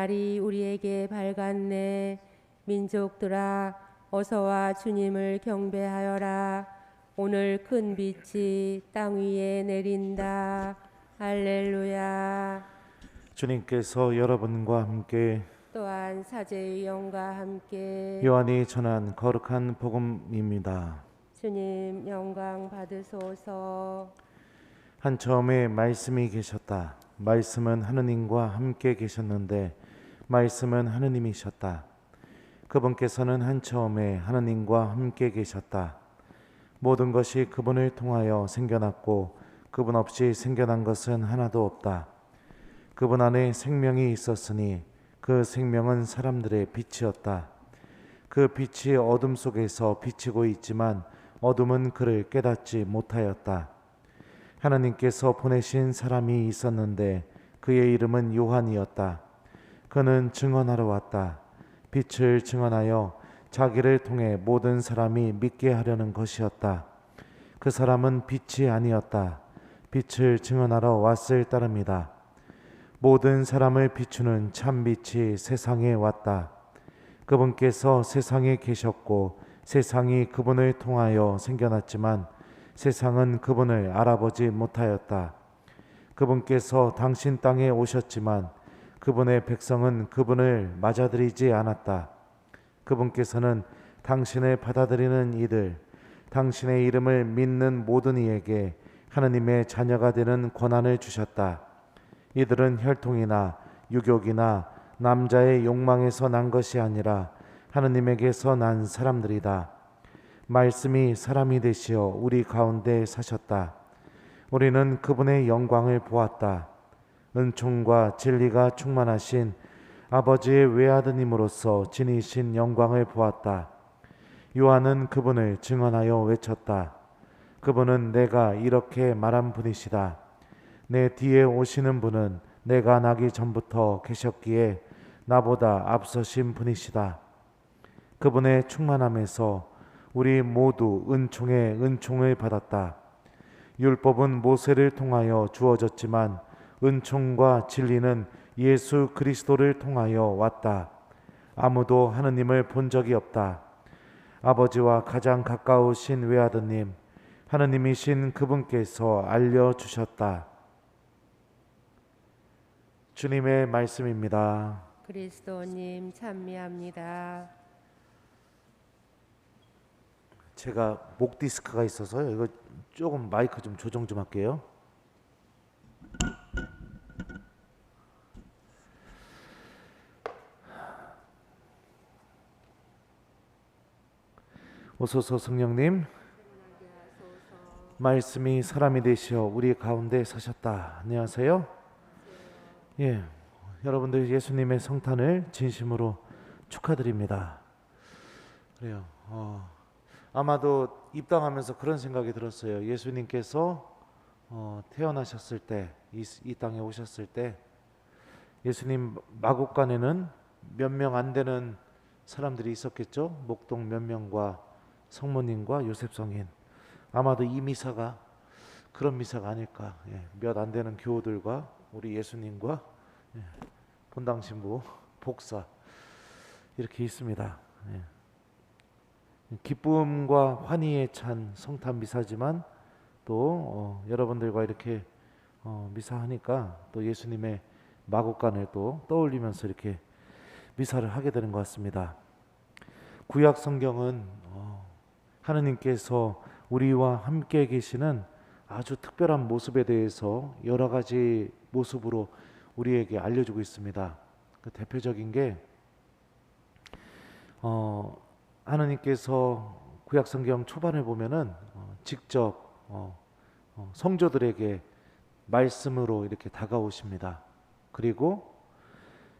날이 우리에게 밝았네. 민족들아 어서와 주님을 경배하여라. 오늘 큰 빛이 땅 위에 내린다. 할렐루야. 주님께서 여러분과 함께 또한 사제의 영과 함께 요한이 전한 거룩한 복음입니다. 주님 영광 받으소서. 한처음에 말씀이 계셨다. 말씀은 하느님과 함께 계셨는데 말씀은 하느님이셨다. 그분께서는 한처음에 하느님과 함께 계셨다. 모든 것이 그분을 통하여 생겨났고 그분 없이 생겨난 것은 하나도 없다. 그분 안에 생명이 있었으니 그 생명은 사람들의 빛이었다. 그 빛이 어둠 속에서 비치고 있지만 어둠은 그를 깨닫지 못하였다. 하나님께서 보내신 사람이 있었는데 그의 이름은 요한이었다. 그는 증언하러 왔다. 빛을 증언하여 자기를 통해 모든 사람이 믿게 하려는 것이었다. 그 사람은 빛이 아니었다. 빛을 증언하러 왔을 따름이다. 모든 사람을 비추는 참 빛이 세상에 왔다. 그분께서 세상에 계셨고 세상이 그분을 통하여 생겨났지만 세상은 그분을 알아보지 못하였다. 그분께서 당신 땅에 오셨지만 그분의 백성은 그분을 맞아들이지 않았다. 그분께서는 당신을 받아들이는 이들, 당신의 이름을 믿는 모든 이에게 하느님의 자녀가 되는 권한을 주셨다. 이들은 혈통이나 유교이나 남자의 욕망에서 난 것이 아니라 하느님에게서 난 사람들이다. 말씀이 사람이 되시어 우리 가운데 사셨다. 우리는 그분의 영광을 보았다. 은총과 진리가 충만하신 아버지의 외아드님으로서 지니신 영광을 보았다. 요한은 그분을 증언하여 외쳤다. 그분은 내가 이렇게 말한 분이시다. 내 뒤에 오시는 분은 내가 나기 전부터 계셨기에 나보다 앞서신 분이시다. 그분의 충만함에서 우리 모두 은총에 은총을 받았다. 율법은 모세를 통하여 주어졌지만 은총과 진리는 예수 그리스도를 통하여 왔다. 아무도 하느님을 본 적이 없다. 아버지와 가장 가까우신 외아드님, 하느님이신 그분께서 알려주셨다. 주님의 말씀입니다. 그리스도님 찬미합니다. 제가 목 디스크가 있어서요. 이거 조금 마이크 좀 조정 좀 할게요. 오소서 성령님, 말씀이 사람이 되시어 우리 가운데 사셨다. 안녕하세요. 예, 여러분들 예수님의 성탄을 진심으로 축하드립니다. 그래요. 아마도 입당하면서 그런 생각이 들었어요. 예수님께서 태어나셨을 때, 이 땅에 오셨을 때 예수님 마국간에는 몇 명 안 되는 사람들이 있었겠죠. 목동 몇 명과 성모님과 요셉 성인. 아마도 이 미사가 그런 미사가 아닐까. 몇 안 되는 교우들과 우리 예수님과 본당 신부, 복사 이렇게 있습니다. 기쁨과 환희에 찬 성탄 미사지만 또 여러분들과 이렇게 미사하니까 또 예수님의 마국간을 또 떠올리면서 이렇게 미사를 하게 되는 것 같습니다. 구약 성경은 하느님께서 우리와 함께 계시는 아주 특별한 모습에 대해서 여러 가지 모습으로 우리에게 알려주고 있습니다. 그 대표적인 게 하느님께서 구약 성경 초반에 보면은 직접 성도들에게 말씀으로 이렇게 다가오십니다. 그리고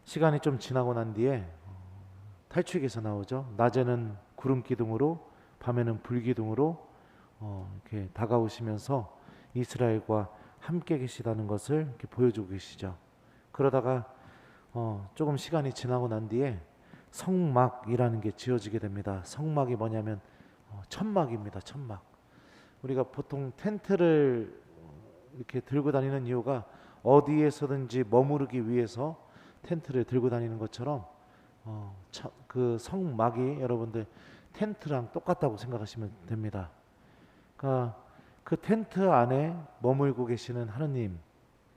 시간이 좀 지나고 난 뒤에 탈취기에서 나오죠. 낮에는 구름 기둥으로 밤에는 불 기둥으로 이렇게 다가오시면서 이스라엘과 함께 계시다는 것을 이렇게 보여주고 계시죠. 그러다가 조금 시간이 지나고 난 뒤에 성막이라는 게 지어지게 됩니다. 성막이 뭐냐면 천막입니다. 천막. 우리가 보통 텐트를 이렇게 들고 다니는 이유가 어디에서든지 머무르기 위해서 텐트를 들고 다니는 것처럼 그 성막이 여러분들 텐트랑 똑같다고 생각하시면 됩니다. 그러니까 그 텐트 안에 머물고 계시는 하느님,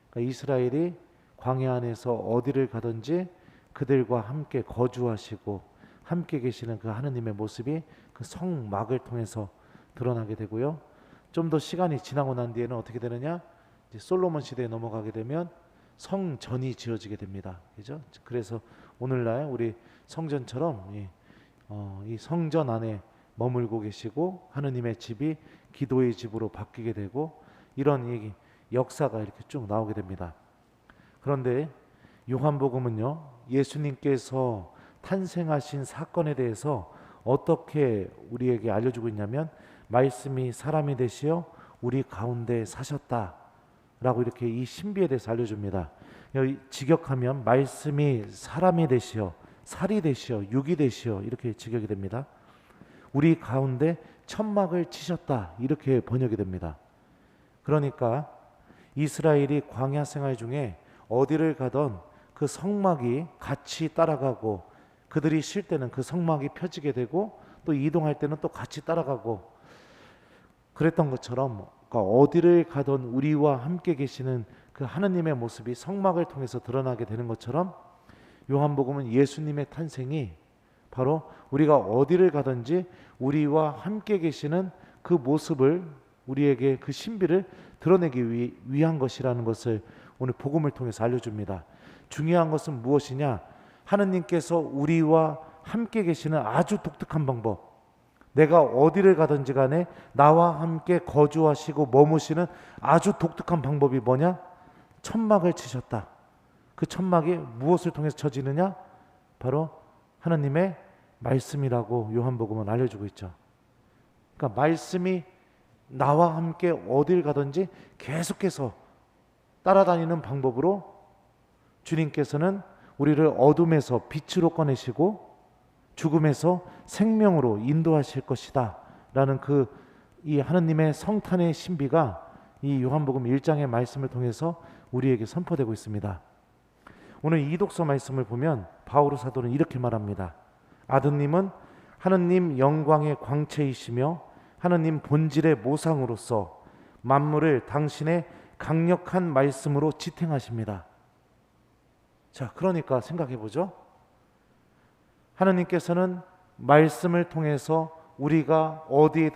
그러니까 이스라엘이 광야 안에서 어디를 가든지 그들과 함께 거주하시고 함께 계시는 그 하느님의 모습이 그 성막을 통해서 드러나게 되고요. 좀 더 시간이 지나고 난 뒤에는 어떻게 되느냐? 이제 솔로몬 시대에 넘어가게 되면 성전이 지어지게 됩니다. 그죠? 그래서 오늘날 우리 성전처럼 이 성전 안에 머물고 계시고 하느님의 집이 기도의 집으로 바뀌게 되고 이런 이 역사가 이렇게 쭉 나오게 됩니다. 그런데 요한복음은요, 예수님께서 탄생하신 사건에 대해서 어떻게 우리에게 알려주고 있냐면 말씀이 사람이 되시어 우리 가운데 사셨다라고 이렇게 이 신비에 대해서 알려줍니다. 직역하면 말씀이 사람이 되시어 살이 되시어 육이 되시어 이렇게 직역이 됩니다. 우리 가운데 천막을 치셨다 이렇게 번역이 됩니다. 그러니까 이스라엘이 광야 생활 중에 어디를 가던 그 성막이 같이 따라가고 그들이 쉴 때는 그 성막이 펴지게 되고 또 이동할 때는 또 같이 따라가고 그랬던 것처럼 그러니까 어디를 가던 우리와 함께 계시는 그 하느님의 모습이 성막을 통해서 드러나게 되는 것처럼 요한복음은 예수님의 탄생이 바로 우리가 어디를 가든지 우리와 함께 계시는 그 모습을 우리에게 그 신비를 드러내기 위한 것이라는 것을 오늘 복음을 통해서 알려줍니다. 중요한 것은 무엇이냐? 하느님께서 우리와 함께 계시는 아주 독특한 방법, 내가 어디를 가든지 간에 나와 함께 거주하시고 머무시는 아주 독특한 방법이 뭐냐? 천막을 치셨다. 그 천막이 무엇을 통해서 쳐지느냐? 바로 하나님의 말씀이라고 요한복음은 알려주고 있죠. 그러니까 말씀이 나와 함께 어딜 가든지 계속해서 따라다니는 방법으로 주님께서는 우리를 어둠에서 빛으로 꺼내시고 죽음에서 생명으로 인도하실 것이다 라는 이 하느님의 성탄의 신비가 이 요한복음 1장의 말씀을 통해서 우리에게 선포되고 있습니다. 오늘 이 독서 말씀을 보면 바오로 사도는 이렇게 말합니다. 아드님은 하느님 영광의 광채이시며 하느님 본질의 모상으로서 만물을 당신의 강력한 말씀으로 지탱하십니다. 자, 그러니까 생각해 보죠. 하느님께서는 말씀을 통해서 우리가 어디에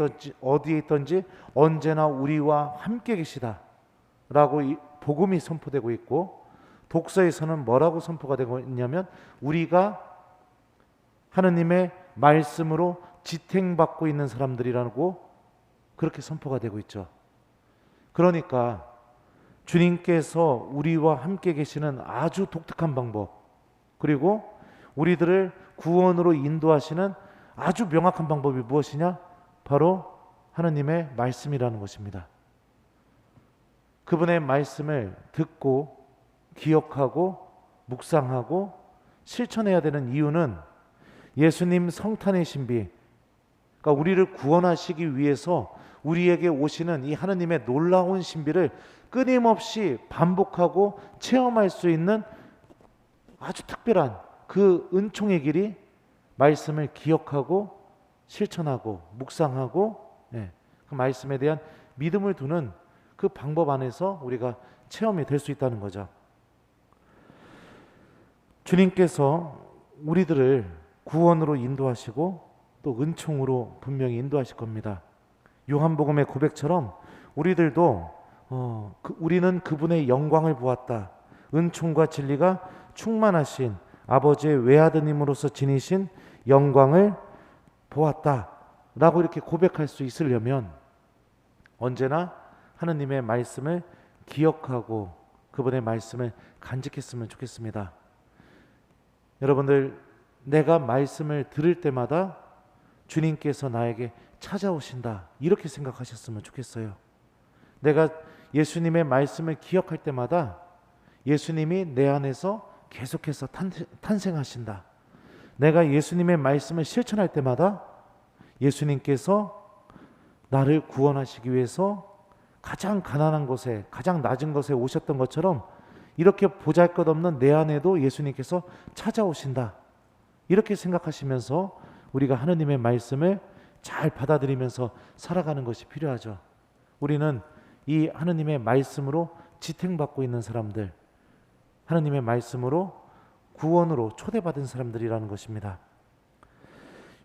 있든지 언제나 우리와 함께 계시다라고 복음이 선포되고 있고, 독서에서는 뭐라고 선포가 되고 있냐면 우리가 하느님의 말씀으로 지탱받고 있는 사람들이라고 그렇게 선포가 되고 있죠. 그러니까 주님께서 우리와 함께 계시는 아주 독특한 방법, 그리고 우리들을 구원으로 인도하시는 아주 명확한 방법이 무엇이냐? 바로 하느님의 말씀이라는 것입니다. 그분의 말씀을 듣고 기억하고 묵상하고 실천해야 되는 이유는 예수님 성탄의 신비, 그러니까 우리를 구원하시기 위해서 우리에게 오시는 이 하느님의 놀라운 신비를 끊임없이 반복하고 체험할 수 있는 아주 특별한 그 은총의 길이 말씀을 기억하고 실천하고 묵상하고 그 말씀에 대한 믿음을 두는 그 방법 안에서 우리가 체험이 될 수 있다는 거죠. 주님께서 우리들을 구원으로 인도하시고 또 은총으로 분명히 인도하실 겁니다. 요한복음의 고백처럼 우리들도 우리는 그분의 영광을 보았다. 은총과 진리가 충만하신 아버지의 외아드님으로서 지니신 영광을 보았다 라고 이렇게 고백할 수 있으려면 언제나 하느님의 말씀을 기억하고 그분의 말씀을 간직했으면 좋겠습니다. 여러분들, 내가 말씀을 들을 때마다 주님께서 나에게 찾아오신다 이렇게 생각하셨으면 좋겠어요. 내가 예수님의 말씀을 기억할 때마다 예수님이 내 안에서 계속해서 탄생하신다. 내가 예수님의 말씀을 실천할 때마다 예수님께서 나를 구원하시기 위해서 가장 가난한 곳에, 가장 낮은 곳에 오셨던 것처럼 이렇게 보잘것없는 내 안에도 예수님께서 찾아오신다. 이렇게 생각하시면서 우리가 하느님의 말씀을 잘 받아들이면서 살아가는 것이 필요하죠. 우리는 이 하느님의 말씀으로 지탱받고 있는 사람들, 하느님의 말씀으로 구원으로 초대받은 사람들이라는 것입니다.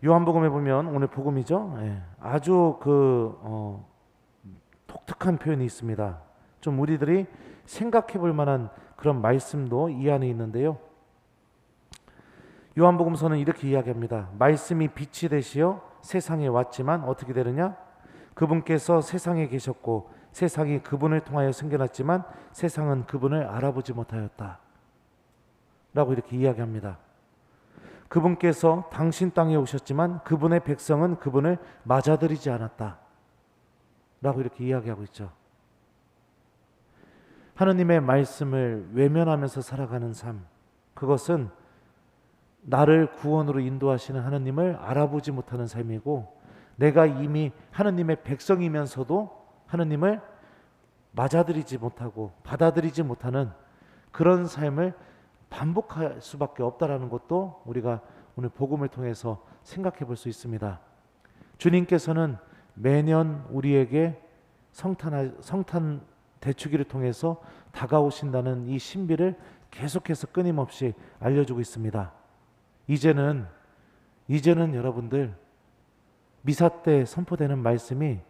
요한복음에 보면 오늘 복음이죠. 아주 독특한 표현이 있습니다. 좀 우리들이 생각해 볼 만한 그런 말씀도 이 안에 있는데요. 요한복음서는 이렇게 이야기합니다. 말씀이 빛이 되시어 세상에 왔지만 어떻게 되느냐? 그분께서 세상에 계셨고 세상이 그분을 통하여 생겨났지만 세상은 그분을 알아보지 못하였다. 라고 이렇게 이야기합니다. 그분께서 당신 땅에 오셨지만 그분의 백성은 그분을 맞아들이지 않았다. 라고 이렇게 이야기하고 있죠. 하느님의 말씀을 외면하면서 살아가는 삶, 그것은 나를 구원으로 인도하시는 하느님을 알아보지 못하는 삶이고, 내가 이미 하느님의 백성이면서도 하느님을 맞아들이지 못하고 받아들이지 못하는 그런 삶을 반복할 수밖에 없다라는 것도 우리가 오늘 복음을 통해서 생각해 볼 수 있습니다. 주님께서는 매년 우리에게 성탄 대축일을 통해서 다가오신다는 이 신비를 계속해서 끊임없이 알려주고 있습니다. 이제는 여러분들 미사 때 선포되는 말씀이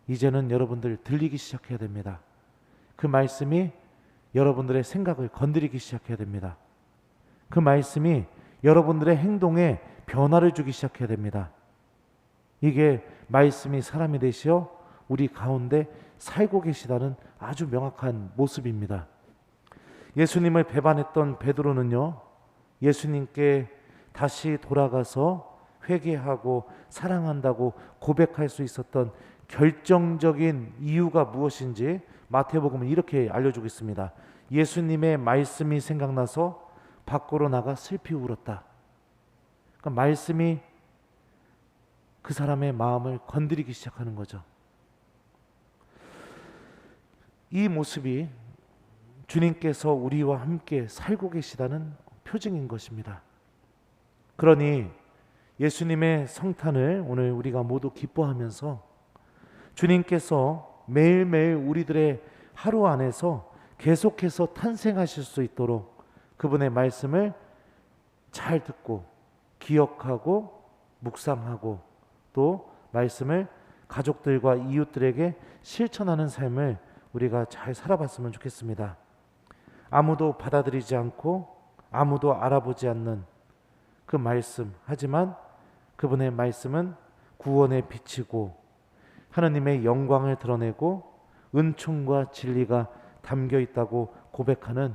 이제는 여러분들 들리기 시작해야 됩니다. 그 말씀이 여러분들의 생각을 건드리기 시작해야 됩니다. 그 말씀이 여러분들의 행동에 변화를 주기 시작해야 됩니다. 이게 말씀이 사람이 되시어 우리 가운데 살고 계시다는 아주 명확한 모습입니다. 예수님을 배반했던 베드로는요, 예수님께 다시 돌아가서 회개하고 사랑한다고 고백할 수 있었던 결정적인 이유가 무엇인지 마태복음은 이렇게 알려주고 있습니다. 예수님의 말씀이 생각나서 밖으로 나가 슬피 울었다. 그러니까 말씀이 그 사람의 마음을 건드리기 시작하는 거죠. 이 모습이 주님께서 우리와 함께 살고 계시다는 표징인 것입니다. 그러니 예수님의 성탄을 오늘 우리가 모두 기뻐하면서 주님께서 매일매일 우리들의 하루 안에서 계속해서 탄생하실 수 있도록 그분의 말씀을 잘 듣고 기억하고 묵상하고 또 말씀을 가족들과 이웃들에게 실천하는 삶을 우리가 잘 살아봤으면 좋겠습니다. 아무도 받아들이지 않고 아무도 알아보지 않는 그 말씀, 하지만 그분의 말씀은 구원의 빛이고 하느님의 영광을 드러내고 은총과 진리가 담겨 있다고 고백하는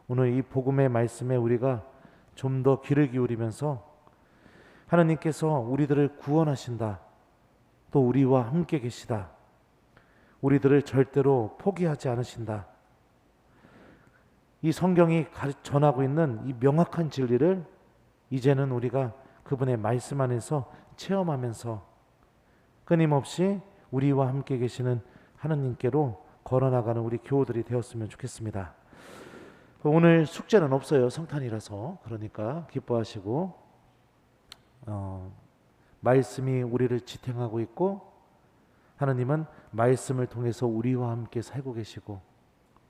오늘 이 복음의 말씀에 우리가 좀 더 귀를 기울이면서 하느님께서 우리들을 구원하신다, 또 우리와 함께 계시다, 우리들을 절대로 포기하지 않으신다, 이 성경이 전하고 있는 이 명확한 진리를 이제는 우리가 그분의 말씀 안에서 체험하면서 끊임없이 우리와 함께 계시는 하느님께로 걸어나가는 우리 교우들이 되었으면 좋겠습니다. 오늘 숙제는 없어요. 성탄이라서. 그러니까 기뻐하시고 말씀이 우리를 지탱하고 있고 하느님은 말씀을 통해서 우리와 함께 살고 계시고,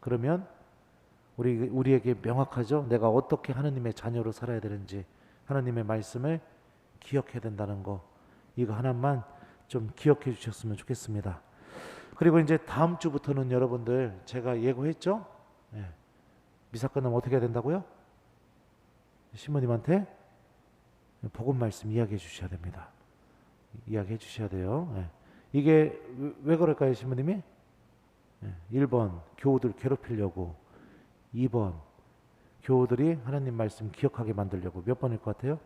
그러면 우리에게 명확하죠. 내가 어떻게 하느님의 자녀로 살아야 되는지 하느님의 말씀을 기억해야 된다는 거, 이거 하나만 좀 기억해 주셨으면 좋겠습니다. 그리고 이제 다음 주부터는 여러분들 제가 예고했죠. 미사 끝나면 어떻게 해야 된다고요? 신부님한테 복음 말씀 이야기해 주셔야 됩니다. 이야기해 주셔야 돼요. 이게 왜 그럴까요, 신부님이? 1번 교우들 괴롭히려고, 2번 교우들이 하나님 말씀 기억하게 만들려고. 몇 번일 것 같아요?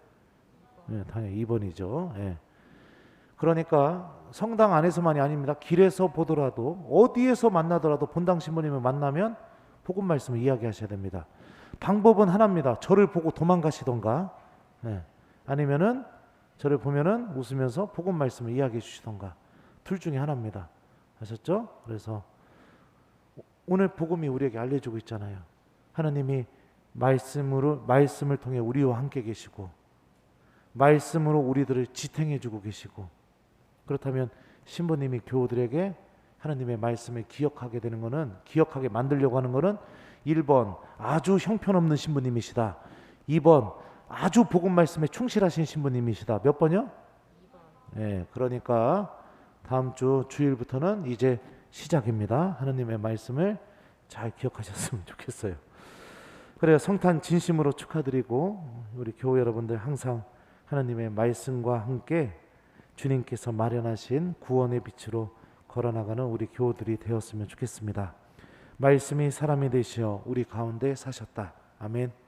당연히 2번이죠. 그러니까 성당 안에서만이 아닙니다. 길에서 보더라도 어디에서 만나더라도 본당 신부님을 만나면 복음 말씀을 이야기하셔야 됩니다. 방법은 하나입니다. 저를 보고 도망가시던가, 아니면은 저를 보면은 웃으면서 복음 말씀을 이야기해 주시던가, 둘 중에 하나입니다. 아셨죠? 그래서 오늘 복음이 우리에게 알려주고 있잖아요. 하나님이 말씀을 통해 우리와 함께 계시고 말씀으로 우리들을 지탱해 주고 계시고, 그렇다면 신부님이 교우들에게 하나님의 말씀을 기억하게 만들려고 하는 것은 1번 아주 형편없는 신부님이시다. 2번 아주 복음 말씀에 충실하신 신부님이시다. 몇 번이요? 2번. 네, 그러니까 다음 주 주일부터는 이제 시작입니다. 하나님의 말씀을 잘 기억하셨으면 좋겠어요. 그래요. 성탄 진심으로 축하드리고, 우리 교우 여러분들 항상 하나님의 말씀과 함께 주님께서 마련하신 구원의 빛으로 걸어나가는 우리 교우들이 되었으면 좋겠습니다. 말씀이 사람이 되시어 우리 가운데 사셨다. 아멘.